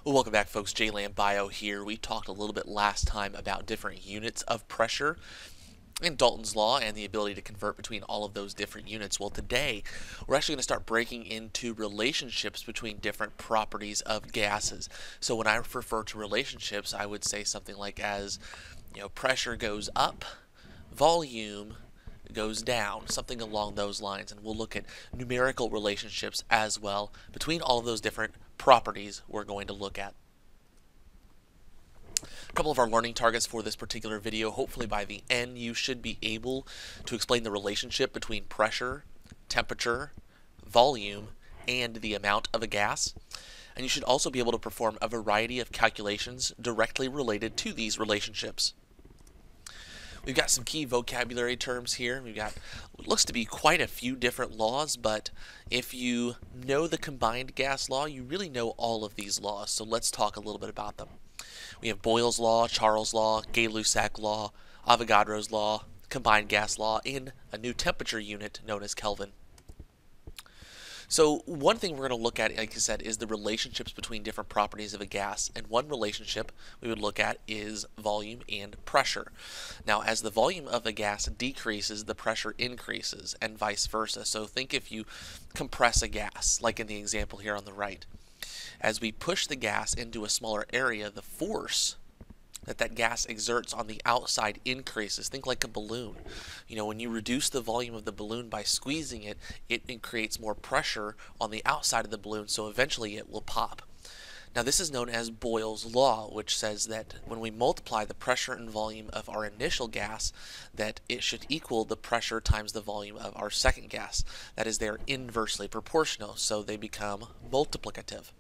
Well, welcome back, folks. J-Land Bio here. We talked a little bit last time about different units of pressure in Dalton's law and the ability to convert between all of those different units. Well, today we're actually going to start breaking into relationships between different properties of gases. So when I refer to relationships, I would say something like pressure goes up, volume goes down, something along those lines. And we'll look at numerical relationships as well between all of those different properties we're going to look at. A couple of our learning targets for this particular video. Hopefully by the end you should be able to explain the relationship between pressure, temperature, volume, and the amount of a gas. And you should also be able to perform a variety of calculations directly related to these relationships. We've got some key vocabulary terms here. We've got what looks to be quite a few different laws, but if you know the combined gas law, you really know all of these laws. So let's talk a little bit about them. We have Boyle's law, Charles' law, Gay-Lussac law, Avogadro's law, combined gas law, and a new temperature unit known as Kelvin. So one thing we're going to look at, like I said, is the relationships between different properties of a gas. And one relationship we would look at is volume and pressure. Now, as the volume of a gas decreases, the pressure increases, and vice versa. So think if you compress a gas, like in the example here on the right. As we push the gas into a smaller area, the force that gas exerts on the outside increases. Think like a balloon. When you reduce the volume of the balloon by squeezing it, it creates more pressure on the outside of the balloon, so eventually it will pop. Now this is known as Boyle's law, which says that when we multiply the pressure and volume of our initial gas, that it should equal the pressure times the volume of our second gas. That is, they're inversely proportional, so they become multiplicative.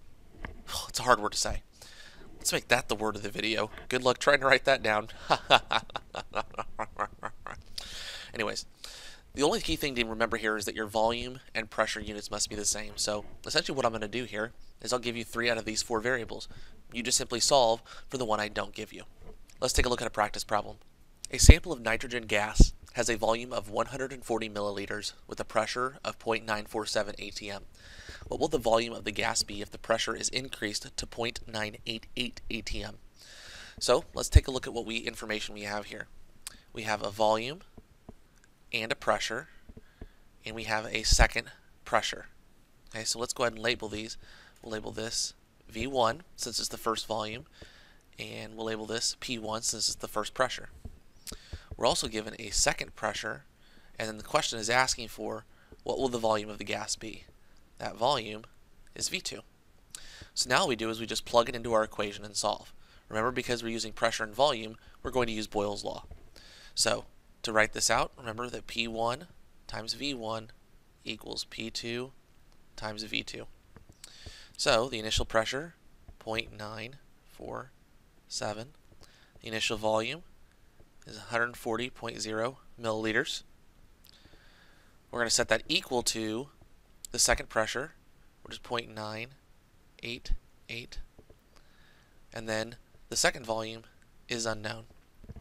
It's a hard word to say. Let's make that the word of the video. Good luck trying to write that down. Anyways, the only key thing to remember here is that your volume and pressure units must be the same. So essentially what I'm going to do here is I'll give you 3 out of these 4 variables. You just simply solve for the one I don't give you. Let's take a look at a practice problem. A sample of nitrogen gas has a volume of 140 milliliters with a pressure of 0.947 atm. What will the volume of the gas be if the pressure is increased to 0.988 atm? So let's take a look at what information we have here. We have a volume and a pressure, and we have a second pressure. Okay, so let's go ahead and label these. We'll label this V1 since it's the first volume, and we'll label this P1 since it's the first pressure. We're also given a second pressure, and then the question is asking for what will the volume of the gas be. That volume is V2. So now all we do is we just plug it into our equation and solve. Remember, because we're using pressure and volume, we're going to use Boyle's law. So to write this out, remember that P1 times V1 equals P2 times V2. So the initial pressure, 0.947. The initial volume is 140.0 milliliters. We're going to set that equal to the second pressure, which is 0.988, and then the second volume is unknown.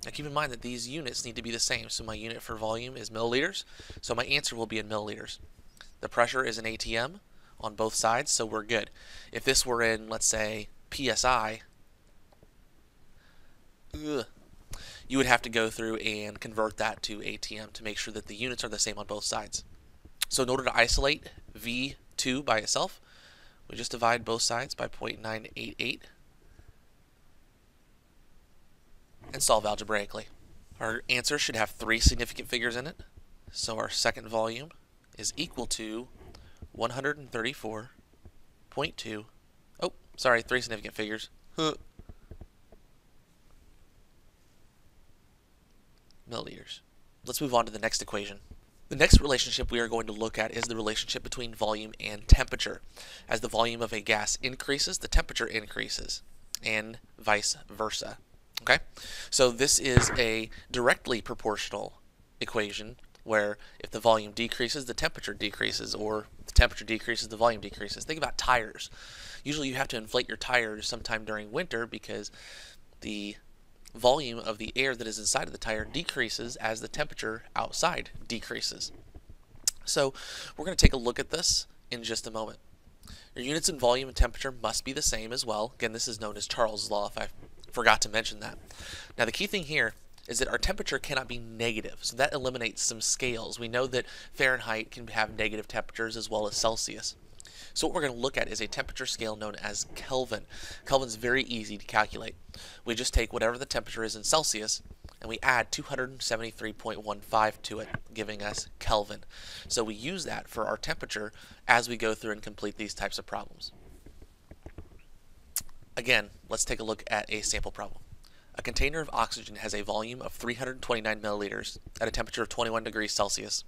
Now keep in mind that these units need to be the same, so my unit for volume is milliliters, so my answer will be in milliliters. The pressure is in atm on both sides, so we're good. If this were in, let's say, psi, you would have to go through and convert that to atm to make sure that the units are the same on both sides. So in order to isolate V2 by itself, we just divide both sides by 0.988 and solve algebraically. Our answer should have 3 significant figures in it. So our second volume is equal to 134.2. Oh, sorry, 3 significant figures. Milliliters. Let's move on to the next equation. The next relationship we are going to look at is the relationship between volume and temperature. As the volume of a gas increases, the temperature increases, and vice versa. Okay? So this is a directly proportional equation where if the volume decreases, the temperature decreases, or the temperature decreases, the volume decreases. Think about tires. Usually you have to inflate your tires sometime during winter because the volume of the air that is inside of the tire decreases as the temperature outside decreases. So we're going to take a look at this in just a moment. Your units in volume and temperature must be the same as well. Again, this is known as Charles' Law, if I forgot to mention that. Now, the key thing here is that our temperature cannot be negative, so that eliminates some scales. We know that Fahrenheit can have negative temperatures as well as Celsius. So what we're going to look at is a temperature scale known as Kelvin. Kelvin's very easy to calculate. We just take whatever the temperature is in Celsius and we add 273.15 to it, giving us Kelvin. So we use that for our temperature as we go through and complete these types of problems. Again, let's take a look at a sample problem. A container of oxygen has a volume of 329 milliliters at a temperature of 21 degrees Celsius.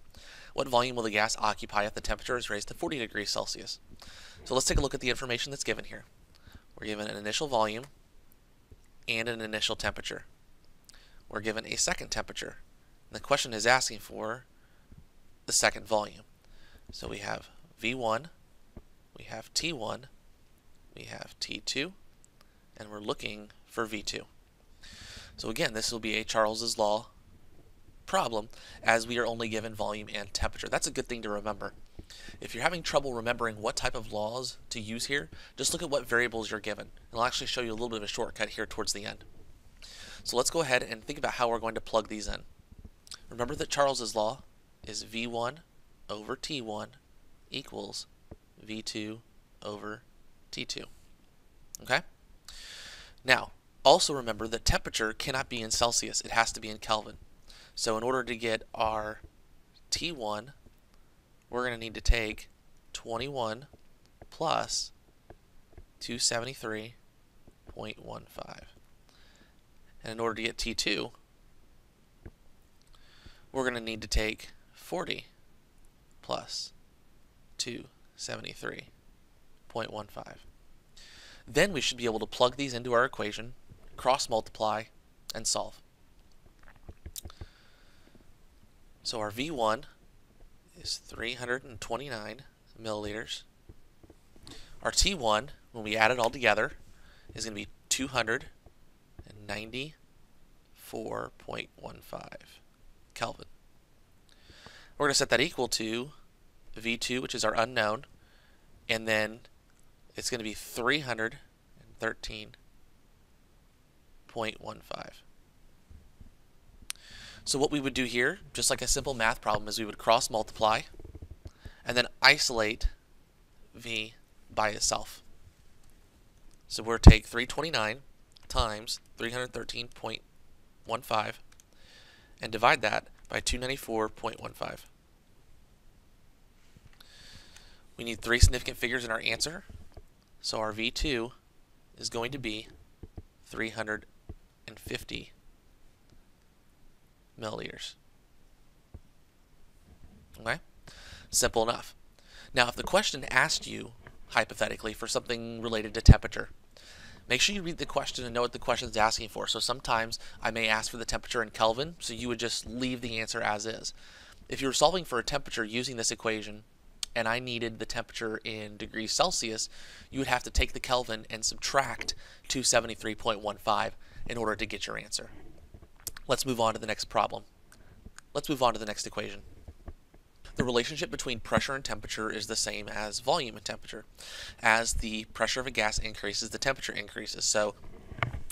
What volume will the gas occupy if the temperature is raised to 40 degrees Celsius? So let's take a look at the information that's given here. We're given an initial volume and an initial temperature. We're given a second temperature. And the question is asking for the second volume. So we have V1, we have T1, we have T2, and we're looking for V2. So again, this will be a Charles's Law problem as we are only given volume and temperature. That's a good thing to remember. If you're having trouble remembering what type of laws to use here, just look at what variables you're given. And I'll actually show you a little bit of a shortcut here towards the end. So let's go ahead and think about how we're going to plug these in. Remember that Charles's Law is V1 over T1 equals V2 over T2. Okay? Now, also remember that temperature cannot be in Celsius. It has to be in Kelvin. So in order to get our T1, we're going to need to take 21 plus 273.15. And in order to get T2, we're going to need to take 40 plus 273.15. Then we should be able to plug these into our equation, cross multiply, and solve. So our V1 is 329 milliliters. Our T1, when we add it all together, is going to be 294.15 Kelvin. We're going to set that equal to V2, which is our unknown, and then it's going to be 313.15. So what we would do here, just like a simple math problem, is we would cross multiply and then isolate V by itself. So we'll take 329 times 313.15 and divide that by 294.15. We need three significant figures in our answer, so our V2 is going to be 350 milliliters. Okay? Simple enough. Now, if the question asked you, hypothetically, for something related to temperature, make sure you read the question and know what the question is asking for. So sometimes I may ask for the temperature in Kelvin, so you would just leave the answer as is. If you were solving for a temperature using this equation, and I needed the temperature in degrees Celsius, you would have to take the Kelvin and subtract 273.15 in order to get your answer. Let's move on to the next problem. Let's move on to the next equation. The relationship between pressure and temperature is the same as volume and temperature. As the pressure of a gas increases, the temperature increases. So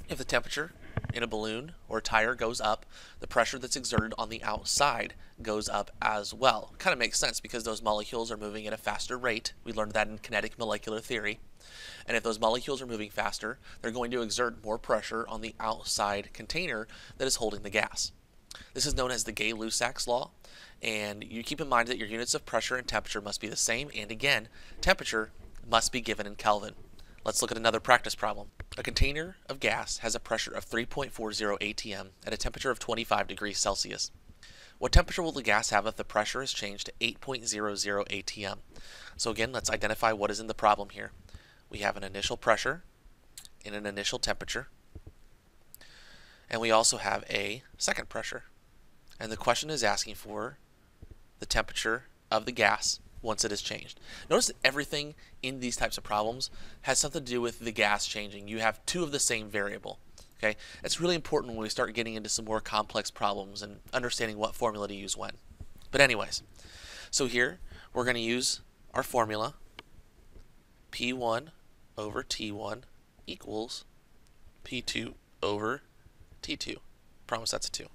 if the temperature in a balloon or a tire goes up, the pressure that's exerted on the outside goes up as well. Kind of makes sense because those molecules are moving at a faster rate. We learned that in kinetic molecular theory. And if those molecules are moving faster, they're going to exert more pressure on the outside container that is holding the gas. This is known as the Gay-Lussac's law, and you keep in mind that your units of pressure and temperature must be the same, and again, temperature must be given in Kelvin. Let's look at another practice problem. A container of gas has a pressure of 3.40 atm at a temperature of 25 degrees Celsius. What temperature will the gas have if the pressure is changed to 8.00 atm? So again, let's identify what is in the problem here. We have an initial pressure and an initial temperature, and we also have a second pressure. And the question is asking for the temperature of the gas once it is changed. Notice that everything in these types of problems has something to do with the gas changing. You have two of the same variable. Okay, it's really important when we start getting into some more complex problems and understanding what formula to use when. But anyways, so here we're going to use our formula, P1 over T1 equals P2 over T2. Promise that's a 2.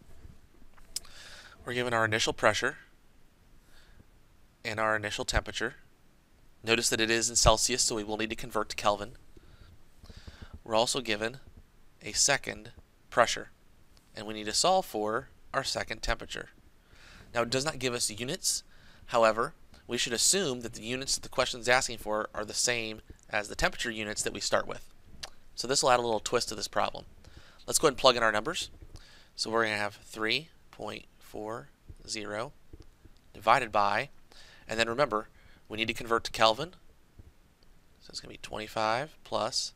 We're given our initial pressure and our initial temperature. Notice that it is in Celsius, so we will need to convert to Kelvin. We're also given a second pressure, and we need to solve for our second temperature. Now, it does not give us units. However, we should assume that the units that the question is asking for are the same as the temperature units that we start with. So this will add a little twist to this problem. Let's go ahead and plug in our numbers. So we're going to have 3.40 divided by, and then remember, we need to convert to Kelvin. So it's going to be 25 plus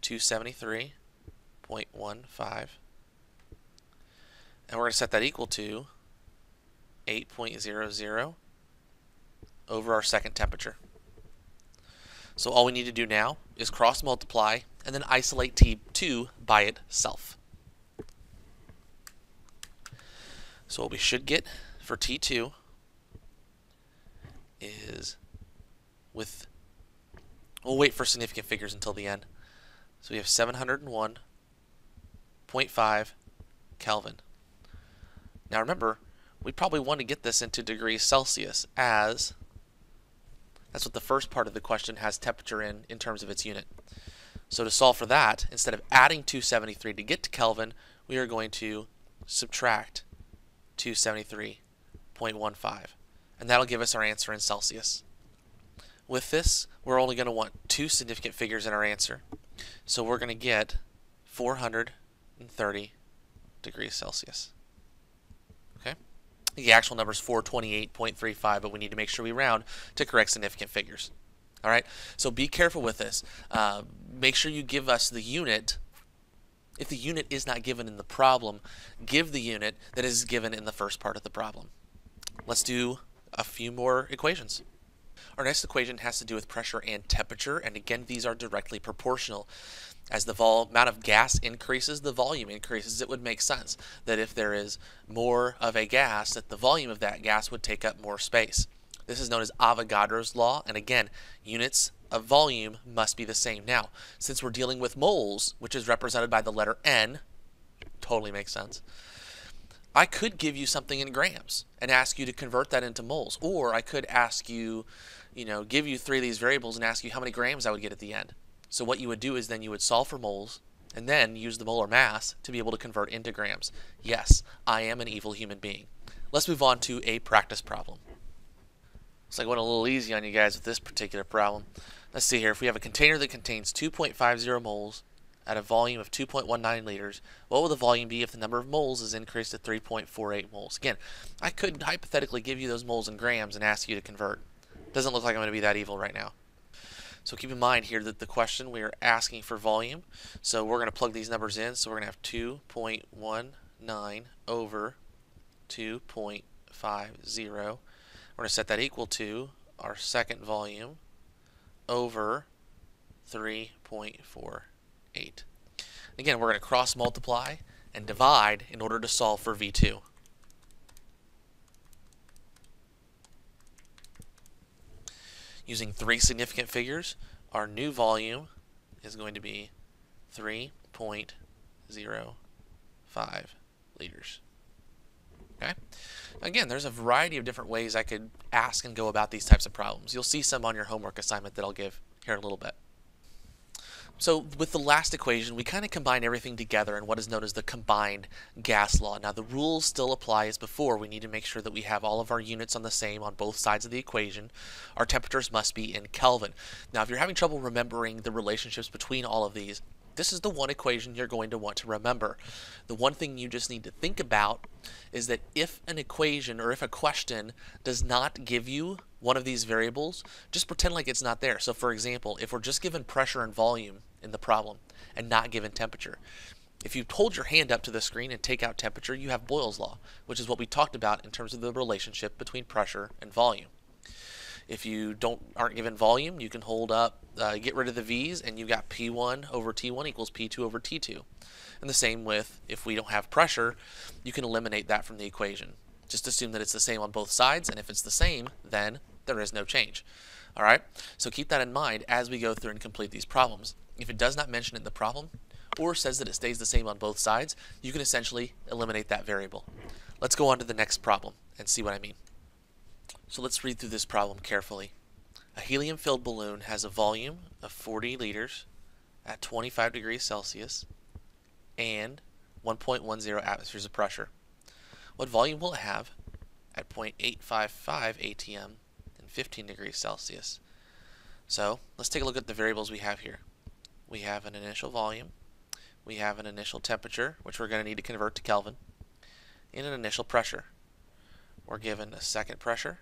273.15. And we're going to set that equal to 8.00 over our second temperature. So all we need to do now is cross multiply and then isolate T2 by itself. So what we should get for T2 is we'll wait for significant figures until the end. So we have 701.5 Kelvin. Now remember, we probably want to get this into degrees Celsius, as that's what the first part of the question has temperature in terms of its unit. So to solve for that, instead of adding 273 to get to Kelvin, we are going to subtract 273.15, and that'll give us our answer in Celsius. With this, we're only going to want two significant figures in our answer, so we're going to get 430 degrees Celsius. Okay? The actual number is 428.35, but we need to make sure we round to correct significant figures. All right? So be careful with this. Make sure you give us the unit. If the unit is not given in the problem, give the unit that is given in the first part of the problem. Let's do a few more equations. Our next equation has to do with pressure and temperature, and again, these are directly proportional. As the amount of gas increases, the volume increases. It would make sense that if there is more of a gas, that the volume of that gas would take up more space. This is known as Avogadro's law, and again, units of volume must be the same. Now, since we're dealing with moles, which is represented by the letter N, totally makes sense, I could give you something in grams and ask you to convert that into moles, or I could ask you, give you three of these variables and ask you how many grams I would get at the end. So what you would do is then you would solve for moles and then use the molar mass to be able to convert into grams. Yes, I am an evil human being. Let's move on to a practice problem. Looks like I went a little easy on you guys with this particular problem. Let's see here. If we have a container that contains 2.50 moles at a volume of 2.19 liters, what will the volume be if the number of moles is increased to 3.48 moles? Again, I could hypothetically give you those moles in grams and ask you to convert. Doesn't look like I'm going to be that evil right now. So keep in mind here that the question, we are asking for volume. So we're going to plug these numbers in. So we're going to have 2.19 over 2.50. We're going to set that equal to our second volume over 3.48. Again, we're going to cross multiply and divide in order to solve for V2. Using three significant figures, our new volume is going to be 3.05 liters. Okay? Again, there's a variety of different ways I could ask and go about these types of problems. You'll see some on your homework assignment that I'll give here in a little bit. So with the last equation, we kind of combine everything together in what is known as the combined gas law. Now the rules still apply as before. We need to make sure that we have all of our units on the same on both sides of the equation. Our temperatures must be in Kelvin. Now if you're having trouble remembering the relationships between all of these, this is the one equation you're going to want to remember. The one thing you just need to think about is that if an equation or if a question does not give you one of these variables, just pretend like it's not there. So for example, if we're just given pressure and volume in the problem and not given temperature, if you hold your hand up to the screen and take out temperature, you have Boyle's law, which is what we talked about in terms of the relationship between pressure and volume. If you aren't given volume, you can hold up, get rid of the V's, and you got P1 over T1 equals P2 over T2. And the same with, if we don't have pressure, you can eliminate that from the equation. Just assume that it's the same on both sides, and if it's the same, then there is no change. All right, so keep that in mind as we go through and complete these problems. If it does not mention it in the problem, or says that it stays the same on both sides, you can essentially eliminate that variable. Let's go on to the next problem and see what I mean. So let's read through this problem carefully. A helium-filled balloon has a volume of 40 liters at 25 degrees Celsius and 1.10 atmospheres of pressure. What volume will it have at 0.855 atm and 15 degrees Celsius? So let's take a look at the variables we have here. We have an initial volume, we have an initial temperature, which we're going to need to convert to Kelvin, and an initial pressure. We're given a second pressure,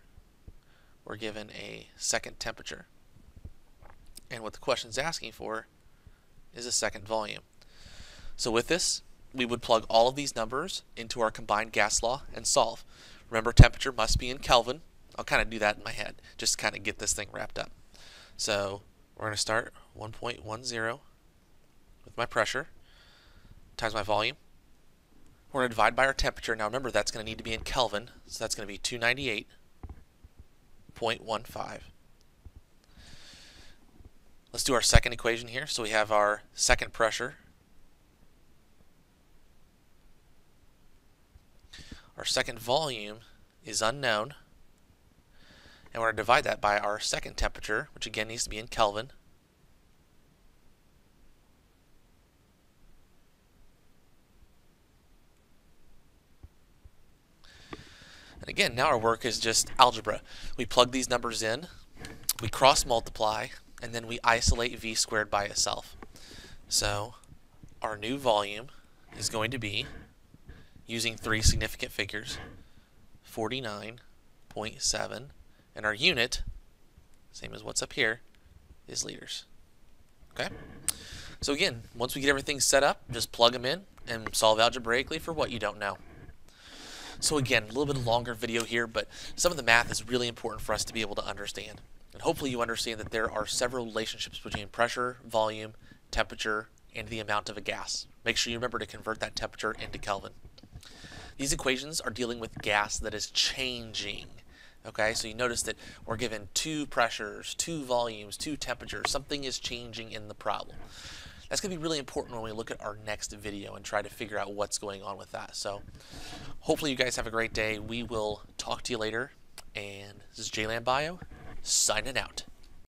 we're given a second temperature, and what the question is asking for is a second volume. So with this, we would plug all of these numbers into our combined gas law and solve. Remember, temperature must be in Kelvin. I'll kind of do that in my head, just to kind of get this thing wrapped up. So we're going to start 1.10 with my pressure times my volume. We're going to divide by our temperature. Now remember, that's going to need to be in Kelvin, so that's going to be 298.15. Let's do our second equation here. So we have our second pressure. Our second volume is unknown, and we're going to divide that by our second temperature, which again needs to be in Kelvin. And again, now our work is just algebra. We plug these numbers in, we cross multiply, and then we isolate v squared by itself. So our new volume is going to be, using three significant figures, 49.7, and our unit, same as what's up here, is liters. Okay? So again, once we get everything set up, just plug them in and solve algebraically for what you don't know. So again, a little bit longer video here, but some of the math is really important for us to be able to understand. And hopefully you understand that there are several relationships between pressure, volume, temperature, and the amount of a gas. Make sure you remember to convert that temperature into Kelvin. These equations are dealing with gas that is changing. Okay, so you notice that we're given two pressures, two volumes, two temperatures. Something is changing in the problem. That's going to be really important when we look at our next video and try to figure out what's going on with that. So hopefully you guys have a great day. We will talk to you later. And this is JLand Bio, signing out.